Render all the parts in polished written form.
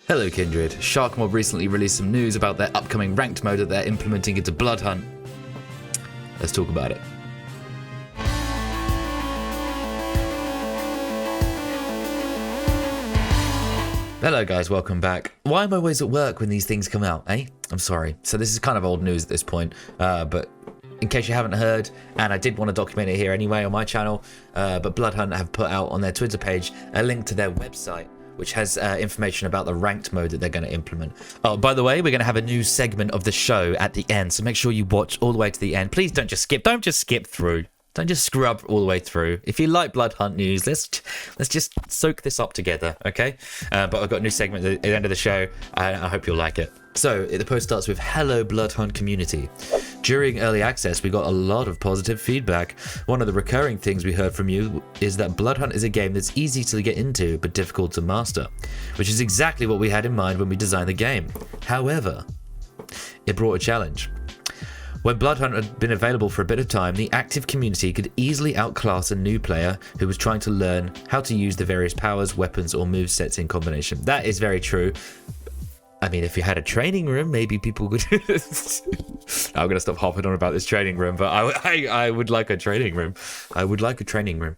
Hello Kindred, Sharkmob recently released some news about their upcoming ranked mode that they're implementing into Bloodhunt. Let's talk about it. Hello guys, welcome back. Why am I always at work when these things come out, eh? I'm sorry. So this is kind of old news at this point, but in case you haven't heard, and I did want to document it here anyway on my channel, but Bloodhunt have put out on their Twitter page a link to their website, which has information about the ranked mode that they're going to implement. Oh, by the way, we're going to have a new segment of the show at the end, so make sure you watch all the way to the end. Please don't just skip through. Don't just screw up all the way through. If you like Bloodhunt news, let's just soak this up together, okay? But I've got a new segment at the end of the show, and I hope you'll like it. So, the post starts with, "Hello Bloodhunt community. During early access, we got a lot of positive feedback. One of the recurring things we heard from you is that Bloodhunt is a game that's easy to get into, but difficult to master, which is exactly what we had in mind when we designed the game. However, it brought a challenge. When Bloodhunt had been available for a bit of time, the active community could easily outclass a new player who was trying to learn how to use the various powers, weapons, or movesets in combination." That is very true. I mean, if you had a training room, maybe people could... I'm going to stop hopping on about this training room, but I would like a training room. I would like a training room.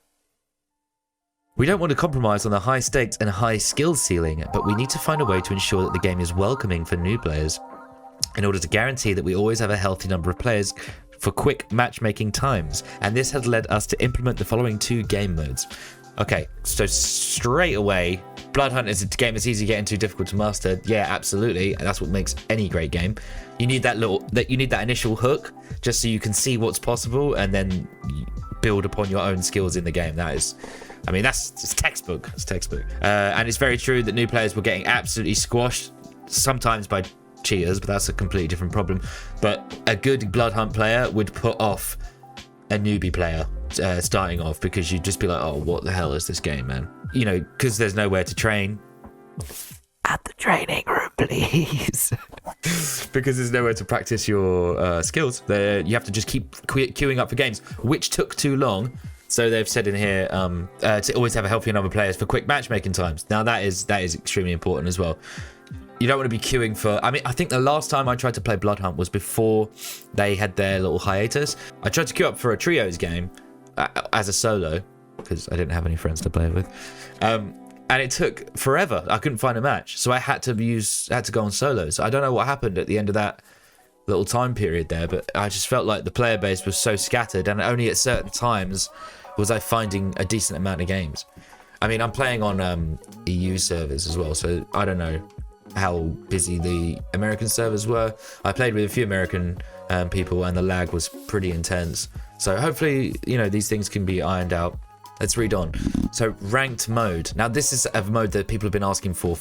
"We don't want to compromise on the high stakes and high skill ceiling, but we need to find a way to ensure that the game is welcoming for new players, in order to guarantee that we always have a healthy number of players for quick matchmaking times, and this has led us to implement the following 2 game modes." Okay, so straight away, Bloodhunt is a game that's easy to get into, difficult to master. Yeah, absolutely. That's what makes any great game. You need that initial hook, just so you can see what's possible, and then build upon your own skills in the game. That's textbook. It's textbook. And it's very true that new players were getting absolutely squashed, sometimes by cheaters, but that's a completely different problem. But a good Bloodhunt player would put off a newbie player starting off, because you'd just be like, oh, what the hell is this game, man? You know, because there's nowhere to train. At the training room, please. Because there's nowhere to practice your skills. You have to just keep queuing up for games, which took too long. So they've said in here to always have a healthy number of players for quick matchmaking times. Now that is extremely important as well. You don't want to be queuing for... I mean, I think the last time I tried to play Bloodhunt was before they had their little hiatus. I tried to queue up for a trios game as a solo, because I didn't have any friends to play it with. And it took forever. I couldn't find a match. So I had to go on solos. I don't know what happened at the end of that little time period there, but I just felt like the player base was so scattered, and only at certain times was I finding a decent amount of games. I mean, I'm playing on EU servers as well, so I don't know how busy the American servers were. I played with a few American people, and the lag was pretty intense. So hopefully, you know, these things can be ironed out. Let's read on. So ranked mode. Now this is a mode that people have been asking for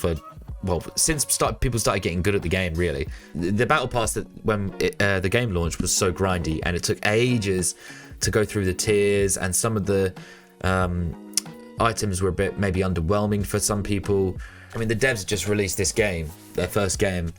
well, since people started getting good at the game, really. The battle pass that when the game launched was so grindy, and it took ages to go through the tiers, and some of the items were a bit maybe underwhelming for some people. I mean, the devs just released this game, their first game,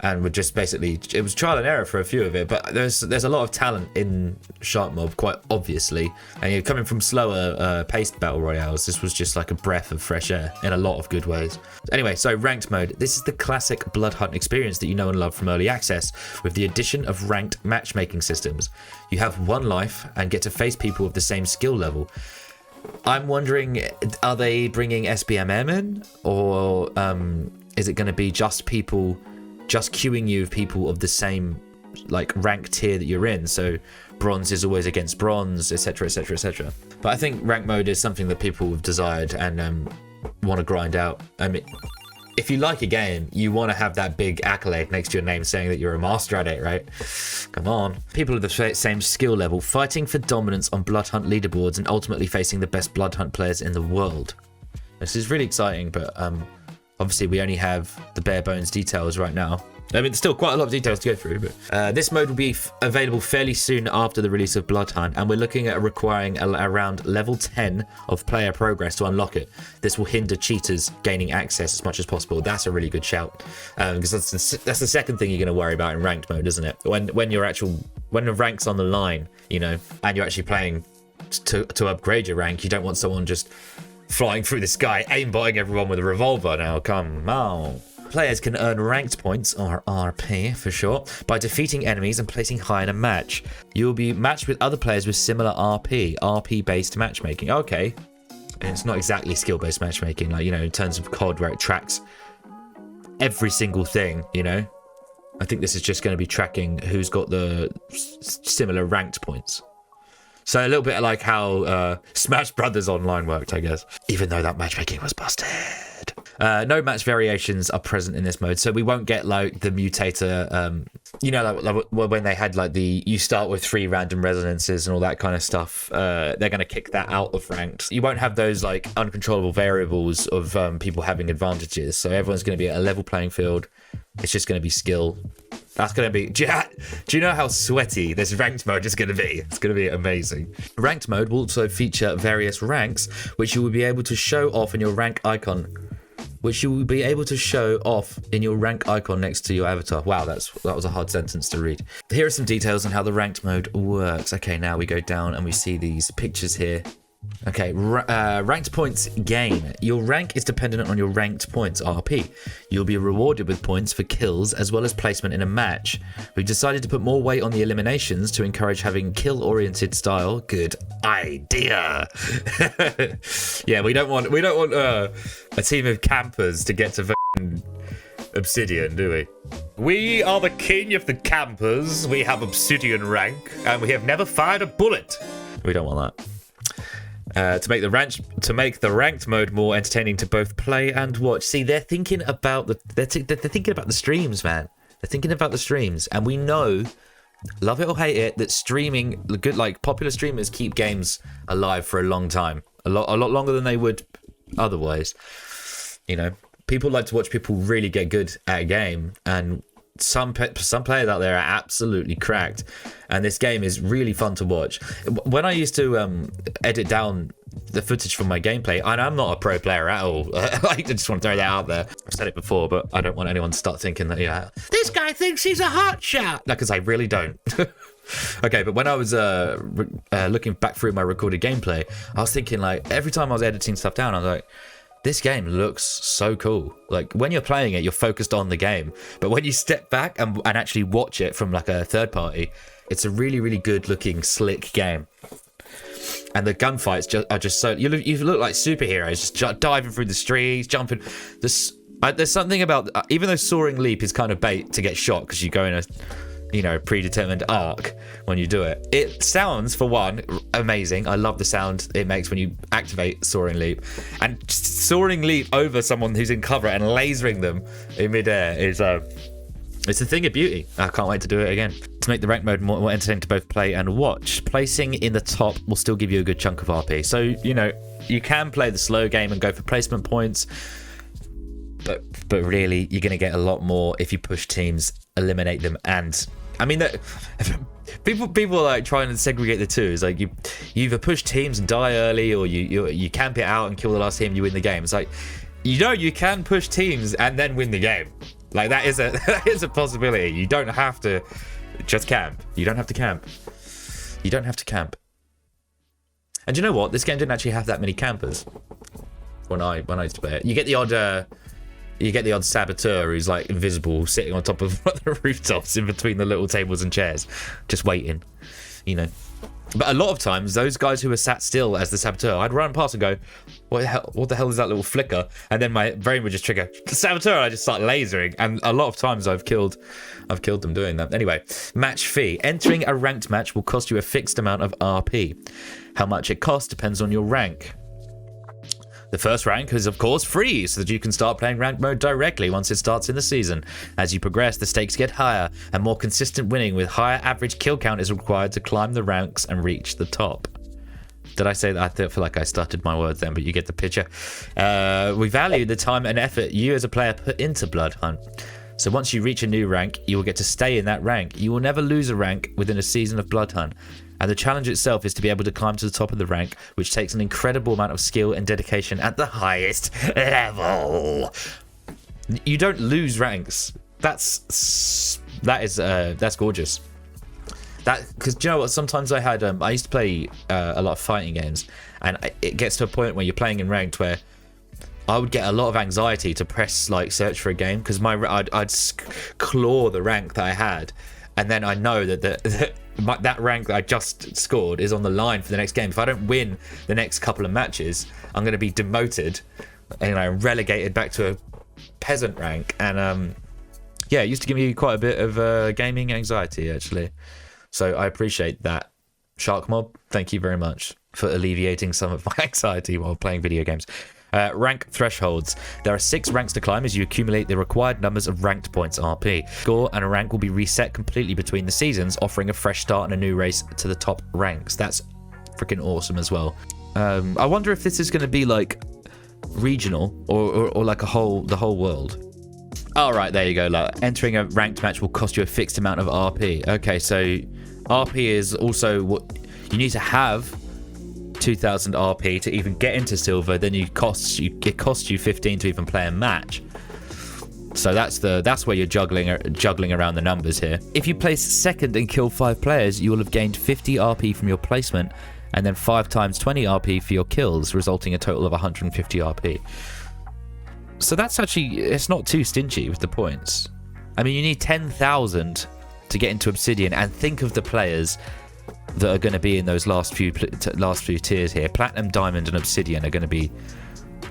and were just basically, it was trial and error for a few of it, but there's a lot of talent in Sharkmob, quite obviously, and you're coming from slower paced battle royales. This was just like a breath of fresh air in a lot of good ways. Anyway, so ranked mode. This is the classic Bloodhunt experience that you know and love from early access, with the addition of ranked matchmaking systems. You have 1 life and get to face people of the same skill level. I'm wondering, are they bringing SBMM in, or is it going to be just queuing you with people of the same like rank tier that you're in? So bronze is always against bronze, etc, etc, etc. But I think rank mode is something that people have desired and want to grind out. I mean, if you like a game, you want to have that big accolade next to your name saying that you're a master at it, right? Come on. People of the same skill level, fighting for dominance on Bloodhunt leaderboards and ultimately facing the best Bloodhunt players in the world. This is really exciting, but obviously we only have the bare bones details right now. I mean, there's still quite a lot of details to go through, but this mode will be available fairly soon after the release of Bloodhunt, and we're looking at requiring around level 10 of player progress to unlock it. This will hinder cheaters gaining access as much as possible. That's a really good shout, because that's the second thing you're going to worry about in ranked mode, isn't it? When the rank's on the line, you know, and you're actually playing to upgrade your rank, you don't want someone just flying through the sky, aimbotting everyone with a revolver. Now, come on. Players can earn ranked points, or RP for short, by defeating enemies and placing high in a match. You will be matched with other players with similar RP-based matchmaking. Okay. And it's not exactly skill-based matchmaking, like, you know, in terms of COD where it tracks every single thing, you know? I think this is just going to be tracking who's got the similar ranked points. So a little bit like how Smash Brothers Online worked, I guess. Even though that matchmaking was busted. No match variations are present in this mode, so we won't get like the mutator, you know, like when they had like you start with 3 random resonances and all that kind of stuff. They're going to kick that out of ranked. You won't have those like uncontrollable variables of people having advantages, so everyone's going to be at a level playing field. It's just going to be skill. That's going to be... Do you know how sweaty this ranked mode is going to be? It's going to be amazing. Ranked mode will also feature various ranks, which you will be able to show off in your rank icon. Next to your avatar. Wow, that was a hard sentence to read. Here are some details on how the ranked mode works. Okay, now we go down and we see these pictures here. Okay, ranked points gain. Your rank is dependent on your ranked points, RP. You'll be rewarded with points for kills as well as placement in a match. We've decided to put more weight on the eliminations to encourage having kill-oriented style. Good idea. Yeah, we don't want a team of campers to get to Obsidian, do we? We are the king of the campers. We have Obsidian rank, and we have never fired a bullet. We don't want that. To make the ranked mode more entertaining to both play and watch. See, they're thinking about they're thinking about the streams, man. They're thinking about the streams, and we know, love it or hate it, that streaming, like popular streamers, keep games alive for a long time, a lot longer than they would otherwise. You know, people like to watch people really get good at a game, and some players out there are absolutely cracked, and this game is really fun to watch. When I used to edit down the footage from my gameplay, and I'm not a pro player at all. I just want to throw that out there. I've said it before, but I don't want anyone to start thinking that, yeah, this guy thinks he's a hot shot. No, because I really don't. Okay, but when I was looking back through my recorded gameplay, I was thinking, like, every time I was editing stuff down, I was like, this game looks so cool. Like, when you're playing it, you're focused on the game. But when you step back and actually watch it from like a third party, it's a really, really good looking, slick game. And the gunfights are just so... You look like superheroes, just diving through the streets, jumping. There's something about... even though Soaring Leap is kind of bait to get shot, because you go in a... you know, predetermined arc when you do it. It sounds, for one, amazing. I love the sound it makes when you activate Soaring Leap. And Soaring Leap over someone who's in cover and lasering them in midair is it's a thing of beauty. I can't wait to do it again. To make the ranked mode more entertaining to both play and watch, placing in the top will still give you a good chunk of RP. So, you know, you can play the slow game and go for placement points, but really, you're going to get a lot more if you push teams, eliminate them, and I mean that people are like trying to segregate the two. It's like you either push teams and die early, or you camp it out and kill the last team, you win the game. It's like, you know, you can push teams and then win the game. Like, that is a possibility. You don't have to just camp. You don't have to camp. You don't have to camp. And you know what? This game didn't actually have that many campers when I used to play it. You get the odd saboteur who's like invisible, sitting on top of the rooftops in between the little tables and chairs, just waiting, you know. But a lot of times, those guys who are sat still as the saboteur, I'd run past and go, what the hell is that little flicker? And then my brain would just trigger the saboteur, and I just start lasering. And a lot of times I've killed them doing that. Anyway, match fee. Entering a ranked match will cost you a fixed amount of RP. How much it costs depends on your rank. The first rank is, of course, free, so that you can start playing ranked mode directly once it starts in the season. As you progress, the stakes get higher, and more consistent winning with higher average kill count is required to climb the ranks and reach the top. Did I say that? I feel like I stuttered my words then, but you get the picture. We value the time and effort you as a player put into Bloodhunt. So once you reach a new rank, you will get to stay in that rank. You will never lose a rank within a season of Bloodhunt. And the challenge itself is to be able to climb to the top of the rank, which takes an incredible amount of skill and dedication at the highest level. You don't lose ranks. That's gorgeous. Because do you know what? Sometimes I used to play a lot of fighting games, and it gets to a point where you're playing in ranked where I would get a lot of anxiety to press like search for a game, because I'd claw the rank that I had, and then I know that that rank that I just scored is on the line for the next game. If I don't win the next couple of matches, I'm going to be demoted and relegated back to a peasant rank. And yeah, it used to give me quite a bit of gaming anxiety, actually. So I appreciate that. Sharkmob, thank you very much for alleviating some of my anxiety while playing video games. Rank thresholds. There are 6 ranks to climb as you accumulate the required numbers of ranked points RP. Score and a rank will be reset completely between the seasons, offering a fresh start and a new race to the top ranks. That's freaking awesome as well. I wonder if this is going to be like regional or like the whole world. All right, there you go. Like, entering a ranked match will cost you a fixed amount of RP. Okay, so RP is also what you need to have. 2,000 RP to even get into silver, then it costs you 15 to even play a match. So that's where you're juggling around the numbers here. If you place second and kill 5 players, you will have gained 50 RP from your placement, and then 5 times 20 RP for your kills, resulting in a total of 150 RP. So that's actually, it's not too stingy with the points. I mean, you need 10,000 to get into Obsidian, and think of the players that are going to be in those last few tiers here. Platinum, Diamond, and Obsidian are going to be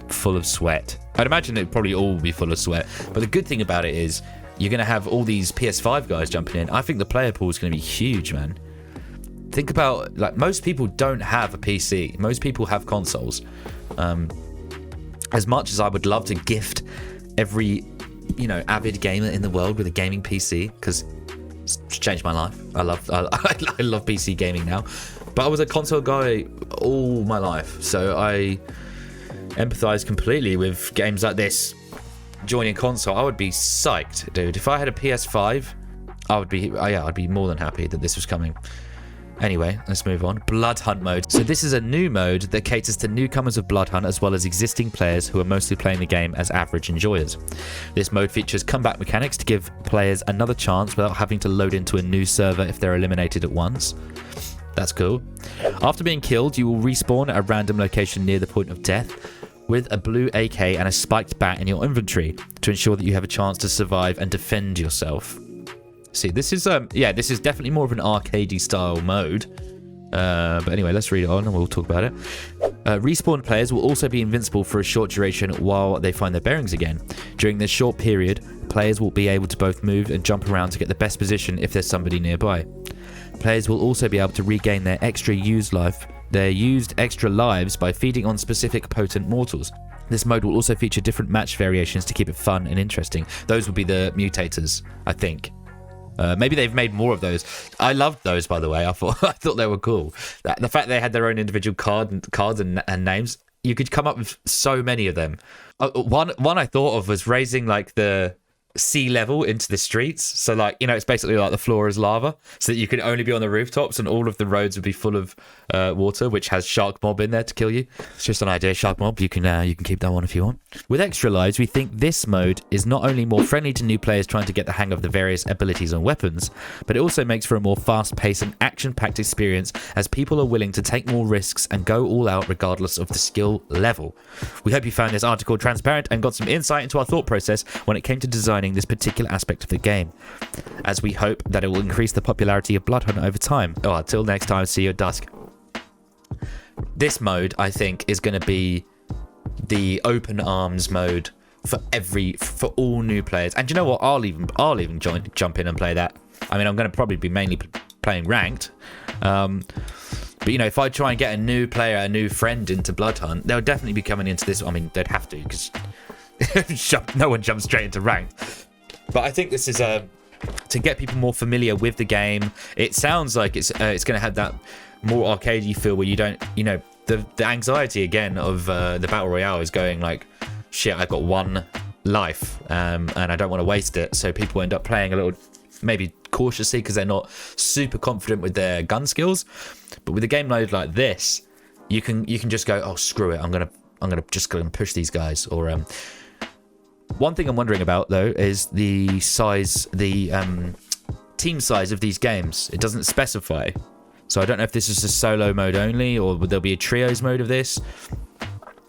full of sweat. I'd imagine it'd probably all be full of sweat. But the good thing about it is you're going to have all these PS5 guys jumping in. I think the player pool is going to be huge, man. Think about, like, most people don't have a PC. Most people have consoles. As much as I would love to gift every, avid gamer in the world with a gaming PC, because it's changed my life. I love PC gaming now, but I was a console guy all my life, so I empathize completely with games like this. Joining console, I would be psyched, dude. If I had a PS5, I'd be more than happy that this was coming. Anyway, let's move on. Bloodhunt mode. So this is a new mode that caters to newcomers of Bloodhunt as well as existing players who are mostly playing the game as average enjoyers. This mode features comeback mechanics to give players another chance without having to load into a new server if they're eliminated at once. That's cool. After being killed, you will respawn at a random location near the point of death with a blue AK and a spiked bat in your inventory to ensure that you have a chance to survive and defend yourself. See, this is definitely more of an arcadey style mode. But anyway, let's read it on and we'll talk about it. Respawn players will also be invincible for a short duration while they find their bearings again. During this short period, players will be able to both move and jump around to get the best position if there's somebody nearby. Players will also be able to regain their used extra lives by feeding on specific potent mortals. This mode will also feature different match variations to keep it fun and interesting. Those will be the mutators, I think. Maybe they've made more of those. I loved those, by the way. I thought they were cool. The fact they had their own individual cards and names. You could come up with so many of them. One I thought of was raising like the sea level into the streets. So like, it's basically like the floor is lava, so that you can only be on the rooftops and all of the roads would be full of water, which has Sharkmob in there to kill you. It's just an idea, Sharkmob. You can keep that one if you want. With extra lives, we think this mode is not only more friendly to new players trying to get the hang of the various abilities and weapons, but it also makes for a more fast-paced and action-packed experience as people are willing to take more risks and go all out regardless of the skill level. We hope you found this article transparent and got some insight into our thought process when it came to designing this particular aspect of the game, as we hope that it will increase the popularity of Bloodhunt over time. Until next time, see you at dusk. This mode, I think, is going to be the open arms mode for all new players. And you know what? I'll even jump in and play that. I mean, I'm going to probably be mainly playing ranked. But if I try and get a new player, a new friend into Bloodhunt, they'll definitely be coming into this. I mean, they'd have to, because no one jumps straight into ranked. But I think this is to get people more familiar with the game. It sounds like it's going to have that more arcadey feel where you don't, the anxiety again of the Battle Royale is going like, shit, I've got one life and I don't want to waste it. So people end up playing a little, maybe cautiously, because they're not super confident with their gun skills. But with a game mode like this, you can just go, oh, screw it, I'm gonna just go and push these guys. Or one thing I'm wondering about though is the size, the team size of these games. It doesn't specify, so I don't know if this is a solo mode only or would there be a trios mode of this.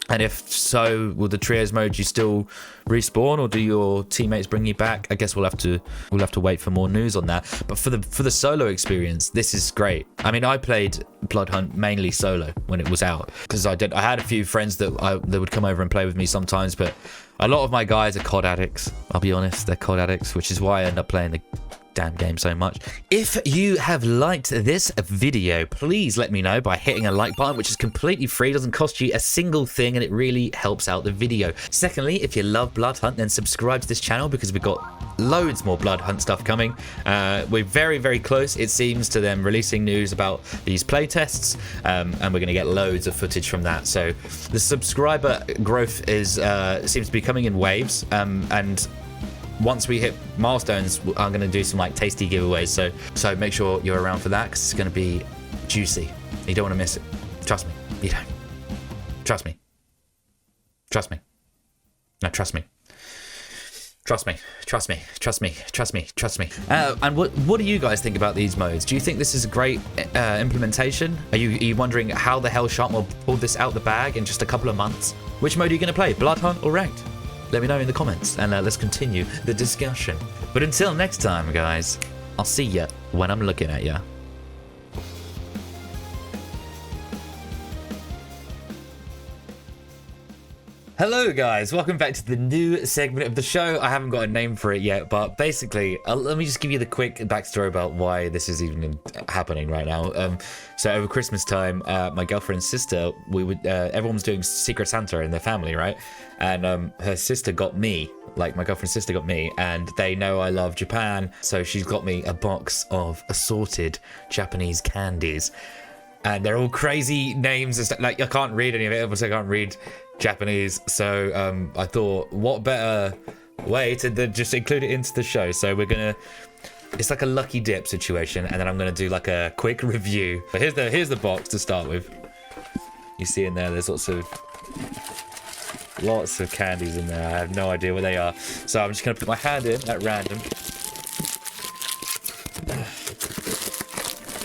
And if so, will the trios mode you still respawn, or do your teammates bring you back? I guess we'll have to wait for more news on that. But for the solo experience, this is great. I mean, I played Bloodhunt mainly solo when it was out, because I had a few friends that would come over and play with me sometimes, but a lot of my guys are COD addicts. I'll be honest, they're COD addicts, which is why I end up playing the damn game so much. If you have liked this video, please let me know by hitting a like button, which is completely free, doesn't cost you a single thing, and it really helps out the video. Secondly, if you love Bloodhunt, then subscribe to this channel, because we've got loads more Bloodhunt stuff coming. We're very, very close, it seems, to them releasing news about these playtests, and we're going to get loads of footage from that. So the subscriber growth is seems to be coming in waves, and once we hit milestones, I'm going to do some like tasty giveaways. So make sure you're around for that, because it's going to be juicy. You don't want to miss it. Trust me. You don't. Trust me. Trust me. No, trust me. Trust me. Trust me. Trust me. Trust me. Trust me. And what do you guys think about these modes? Do you think this is a great implementation? Are you wondering how the hell Sharkmob pulled this out the bag in just a couple of months? Which mode are you going to play? Bloodhunt or Ranked? Let me know in the comments, and let's continue the discussion. But until next time, guys, I'll see ya when I'm looking at ya. Hello guys, welcome back to the new segment of the show. I haven't got a name for it yet, but basically, let me just give you the quick backstory about why this is even happening right now. So over Christmas time, my girlfriend's sister, everyone was doing Secret Santa in their family, right? And her sister got me, like my girlfriend's sister got me, and they know I love Japan, so she's got me a box of assorted Japanese candies. And they're all crazy names and stuff. Like, I can't read any of it, obviously I can't read Japanese, so I thought, what better way to just include it into the show. So we're gonna, it's like a lucky dip situation, and then I'm gonna do like a quick review. But here's the box to start with. You see in there's lots of candies in there. I have no idea what they are, so I'm just gonna put my hand in at random. I'll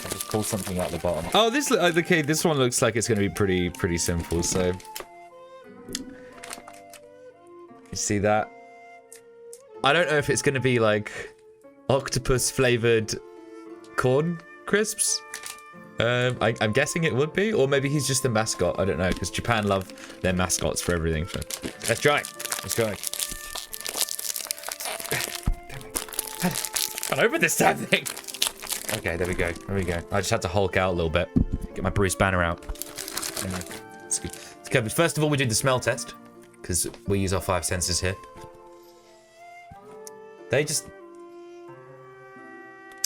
just pull something out the bottom. Oh, okay, this one looks like it's gonna be pretty simple. So you see that? I don't know if it's going to be like octopus flavored corn crisps. I'm guessing it would be, or maybe he's just the mascot. I don't know, because Japan love their mascots for everything. So let's try. Let's go. Can't open this damn thing. Okay, there we go. There we go. I just had to Hulk out a little bit. Get my Bruce Banner out. It's good. Okay, but first of all, we do the smell test, because we use our 5 senses here. They just...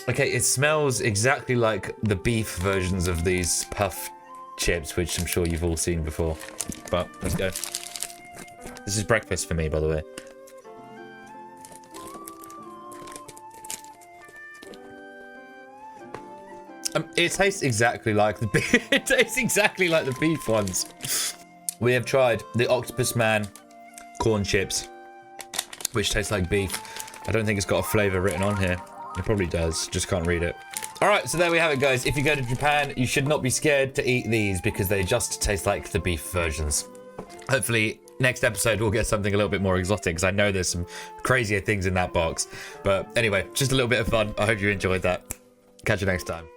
Okay, it smells exactly like the beef versions of these puff chips, which I'm sure you've all seen before. But, let's go. This is breakfast for me, by the way. It tastes exactly like the beef. It tastes exactly like the beef ones. We have tried the Octopus Man corn chips, which taste like beef. I don't think it's got a flavor written on here. It probably does, just can't read it. All right, so there we have it, guys. If you go to Japan, you should not be scared to eat these, because they just taste like the beef versions. Hopefully, next episode we'll get something a little bit more exotic, because I know there's some crazier things in that box. But anyway, just a little bit of fun. I hope you enjoyed that. Catch you next time.